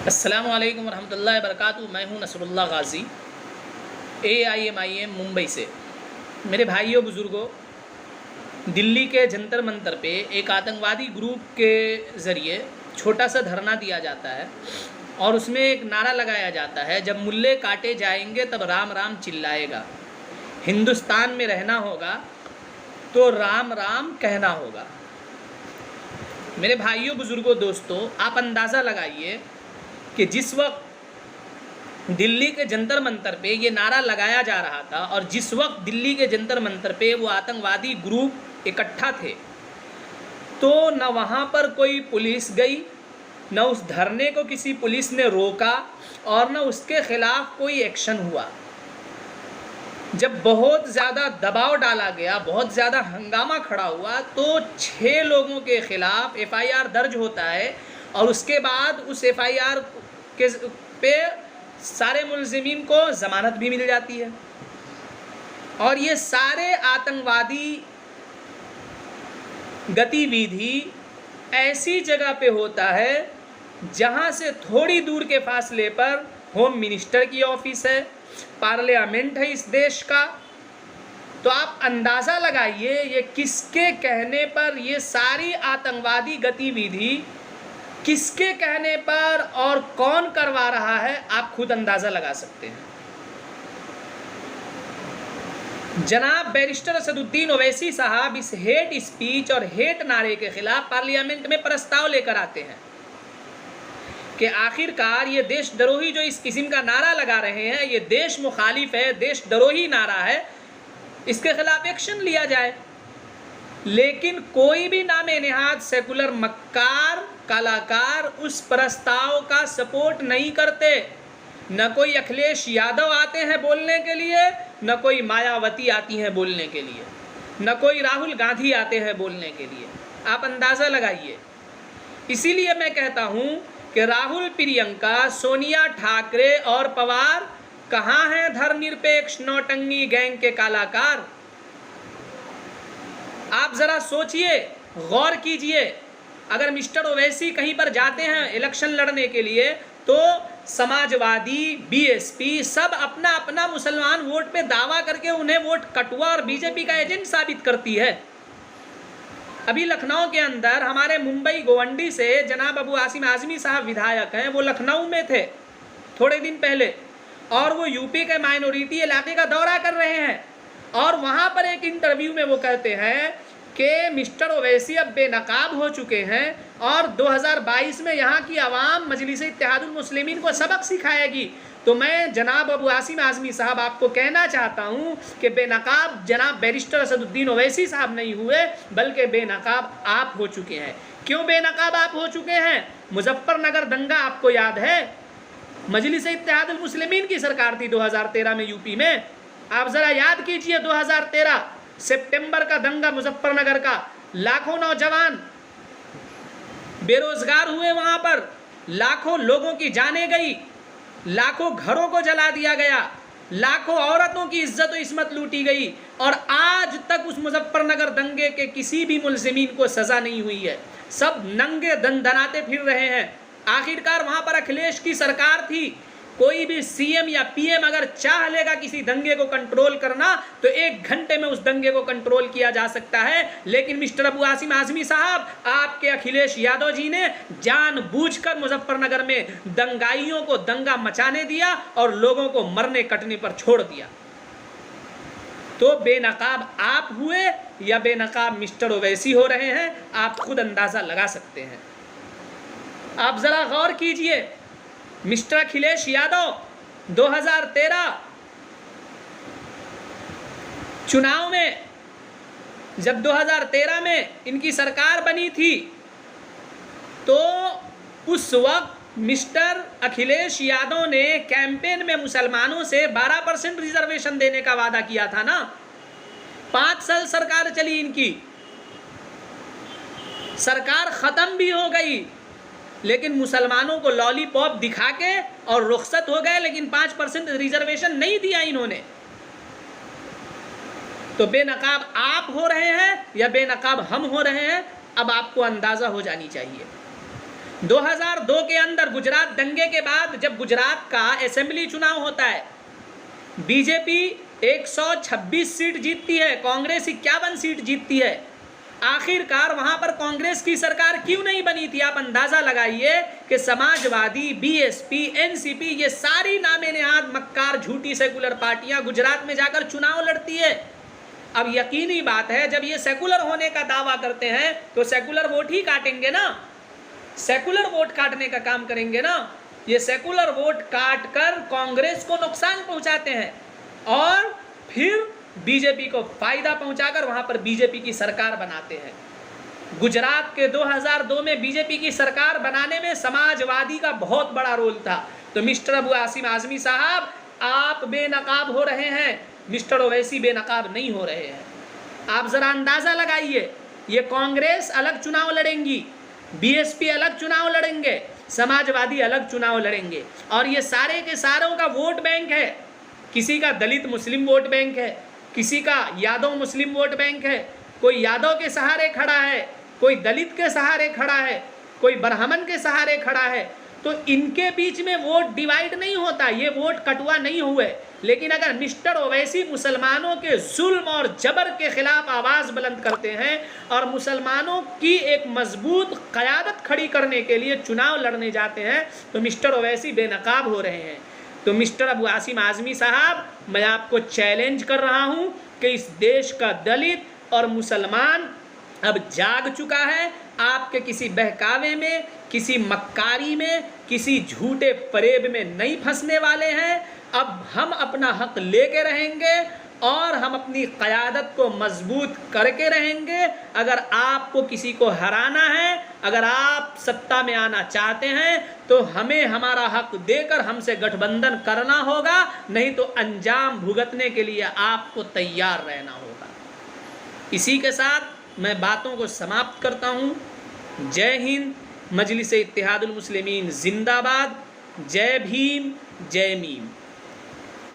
अस्सलामुअलैकुम वरहमतुल्लाहि वबरकातुहू। मैं हूं नसरुल्लाह गाज़ी AIMIM मुंबई से। मेरे भाइयों बुज़ुर्गों, दिल्ली के जंतर मंतर पे एक आतंकवादी ग्रुप के ज़रिए छोटा सा धरना दिया जाता है और उसमें एक नारा लगाया जाता है, जब मुल्ले काटे जाएंगे तब राम राम चिल्लाएगा। हिंदुस्तान में रहना होगा तो राम राम कहना होगा। मेरे भाइयों बुज़ुर्गों दोस्तों, आप अंदाज़ा लगाइए कि जिस वक्त दिल्ली के जंतर मंतर पे ये नारा लगाया जा रहा था और जिस वक्त दिल्ली के जंतर मंतर पे वो आतंकवादी ग्रुप इकट्ठा थे, तो न वहाँ पर कोई पुलिस गई, न उस धरने को किसी पुलिस ने रोका और न उसके खिलाफ कोई एक्शन हुआ। जब बहुत ज़्यादा दबाव डाला गया, बहुत ज़्यादा हंगामा खड़ा हुआ, तो 6 लोगों के खिलाफ FIR दर्ज होता है और उसके बाद उस FIR के पे सारे मुलजिमीन को ज़मानत भी मिल जाती है। और ये सारे आतंकवादी गतिविधि ऐसी जगह पे होता है जहाँ से थोड़ी दूर के फासले पर होम मिनिस्टर की ऑफिस है, पार्लियामेंट है इस देश का। तो आप अंदाज़ा लगाइए ये किसके कहने पर ये सारी आतंकवादी गतिविधि, किसके कहने पर और कौन करवा रहा है, आप खुद अंदाज़ा लगा सकते हैं। जनाब बैरिस्टर असदुद्दीन ओवैसी साहब इस हेट स्पीच और हेट नारे के खिलाफ पार्लियामेंट में प्रस्ताव लेकर आते हैं कि आखिरकार ये देशद्रोही जो इस किस्म का नारा लगा रहे हैं, ये देश मुखालिफ है, देशद्रोही नारा है, इसके खिलाफ एक्शन लिया जाए। लेकिन कोई भी नामे नेहाद सेकुलर मक्कार कलाकार उस प्रस्ताव का सपोर्ट नहीं करते। न कोई अखिलेश यादव आते हैं बोलने के लिए, न कोई मायावती आती हैं बोलने के लिए, न कोई राहुल गांधी आते हैं बोलने के लिए। आप अंदाज़ा लगाइए। इसीलिए मैं कहता हूं कि राहुल, प्रियंका, सोनिया, ठाकरे और पवार कहाँ हैं धर्मनिरपेक्ष नौटंकी गैंग के कलाकार? आप ज़रा सोचिए, गौर कीजिए। अगर मिस्टर ओवैसी कहीं पर जाते हैं इलेक्शन लड़ने के लिए, तो समाजवादी, BSP सब अपना अपना मुसलमान वोट पे दावा करके उन्हें वोट कटुआ और BJP का एजेंट साबित करती है। अभी लखनऊ के अंदर हमारे मुंबई गोवंडी से जनाब अबू आसिम आज़मी साहब विधायक हैं, वो लखनऊ में थे थोड़े दिन पहले और वो यूपी के माइनॉरिटी इलाके का दौरा कर रहे हैं और वहाँ पर एक इंटरव्यू में वो कहते हैं कि मिस्टर ओवैसी अब बेनकाब हो चुके हैं और 2022 में यहाँ की आवाम मजलिस इत्तेहादुल मुस्लिमीन को सबक सिखाएगी। तो मैं जनाब अबू आसिम आज़मी साहब आपको कहना चाहता हूँ कि बेनकाब जनाब बैरिस्टर असदुद्दीन ओवैसी साहब नहीं हुए, बल्कि बेनकाब आप हो चुके हैं। क्यों बेनकाब आप हो चुके हैं? मुजफ्फरनगर दंगा आपको याद है? मजलिस इत्तेहादुल मुस्लिमीन की सरकार थी 2013 में यूपी में। आप ज़रा याद कीजिए 2013 सितंबर का दंगा मुजफ्फरनगर का। लाखों नौजवान बेरोजगार हुए, वहां पर लाखों लोगों की जानें गई, लाखों घरों को जला दिया गया, लाखों औरतों की इज्जत और इस्मत लूटी गई और आज तक उस मुजफ्फरनगर दंगे के किसी भी मुलजिमीन को सजा नहीं हुई है। सब नंगे दनाते फिर रहे हैं। आखिरकार वहां पर अखिलेश की सरकार थी। कोई भी CM या PM अगर चाह लेगा किसी दंगे को कंट्रोल करना तो 1 घंटे में उस दंगे को कंट्रोल किया जा सकता है। लेकिन मिस्टर अबू आसिम आज़मी साहब, आपके अखिलेश यादव जी ने जानबूझकर मुजफ्फरनगर में दंगाइयों को दंगा मचाने दिया और लोगों को मरने कटने पर छोड़ दिया। तो बेनकाब आप हुए या बेनकाब मिस्टर ओवैसी हो रहे हैं, आप खुद अंदाज़ा लगा सकते हैं। आप ज़रा गौर कीजिए। मिस्टर अखिलेश यादव 2013 चुनाव में, जब 2013 में इनकी सरकार बनी थी, तो उस वक्त मिस्टर अखिलेश यादव ने कैंपेन में मुसलमानों से 12% रिजर्वेशन देने का वादा किया था ना। 5 साल सरकार चली इनकी, सरकार ख़त्म भी हो गई, लेकिन मुसलमानों को लॉलीपॉप दिखा के और रुखसत हो गए, लेकिन 5% रिजर्वेशन नहीं दिया इन्होंने। तो बेनकाब आप हो रहे हैं या बेनकाब हम हो रहे हैं, अब आपको अंदाज़ा हो जानी चाहिए। 2002 के अंदर गुजरात दंगे के बाद जब गुजरात का असेंबली चुनाव होता है, बीजेपी 126 सीट जीतती है, कांग्रेस 51 सीट जीतती है। आखिरकार वहां पर कांग्रेस की सरकार क्यों नहीं बनी थी? आप अंदाजा लगाइए कि समाजवादी, बीएसपी, एनसीपी, ये सारी नामे नेहाद मक्कार झूठी सेकुलर पार्टियां गुजरात में जाकर चुनाव लड़ती है। अब यकीनी बात है, जब ये सेकुलर होने का दावा करते हैं तो सेकुलर वोट ही काटेंगे ना, सेकुलर वोट काटने का काम करेंगे ना। ये सेकुलर वोट काट कर कांग्रेस को नुकसान पहुंचाते हैं और फिर बीजेपी को फायदा पहुंचाकर वहां पर बीजेपी की सरकार बनाते हैं। गुजरात के 2002 में बीजेपी की सरकार बनाने में समाजवादी का बहुत बड़ा रोल था। तो मिस्टर अबू आसिम आजमी साहब, आप बेनकाब हो रहे हैं, मिस्टर ओवैसी बेनकाब नहीं हो रहे हैं। आप जरा अंदाजा लगाइए, ये कांग्रेस अलग चुनाव लड़ेंगी, बीएसपी अलग चुनाव लड़ेंगे, समाजवादी अलग चुनाव लड़ेंगे, और ये सारे के सारों का वोट बैंक है। किसी का दलित मुस्लिम वोट बैंक है, किसी का यादव मुस्लिम वोट बैंक है, कोई यादव के सहारे खड़ा है, कोई दलित के सहारे खड़ा है, कोई ब्राह्मण के सहारे खड़ा है। तो इनके बीच में वोट डिवाइड नहीं होता, ये वोट कटुआ नहीं हुए। लेकिन अगर मिस्टर ओवैसी मुसलमानों के जुल्म और जबर के खिलाफ आवाज़ बुलंद करते हैं और मुसलमानों की एक मजबूत क़यादत खड़ी करने के लिए चुनाव लड़ने जाते हैं, तो मिस्टर ओवैसी बेनकाब हो रहे हैं। तो मिस्टर अबू आसिम आजमी साहब, मैं आपको चैलेंज कर रहा हूं कि इस देश का दलित और मुसलमान अब जाग चुका है। आपके किसी बहकावे में, किसी मक्कारी में, किसी झूठे फरेब में नहीं फंसने वाले हैं। अब हम अपना हक लेके रहेंगे और हम अपनी क़यादत को मजबूत करके रहेंगे। अगर आपको किसी को हराना है, अगर आप सत्ता में आना चाहते हैं, तो हमें हमारा हक देकर हमसे गठबंधन करना होगा, नहीं तो अंजाम भुगतने के लिए आपको तैयार रहना होगा। इसी के साथ मैं बातों को समाप्त करता हूँ। जय हिंद, मजलिस इत्तेहादुल मुस्लिमीन जिंदाबाद, जय भीम, जय मीम।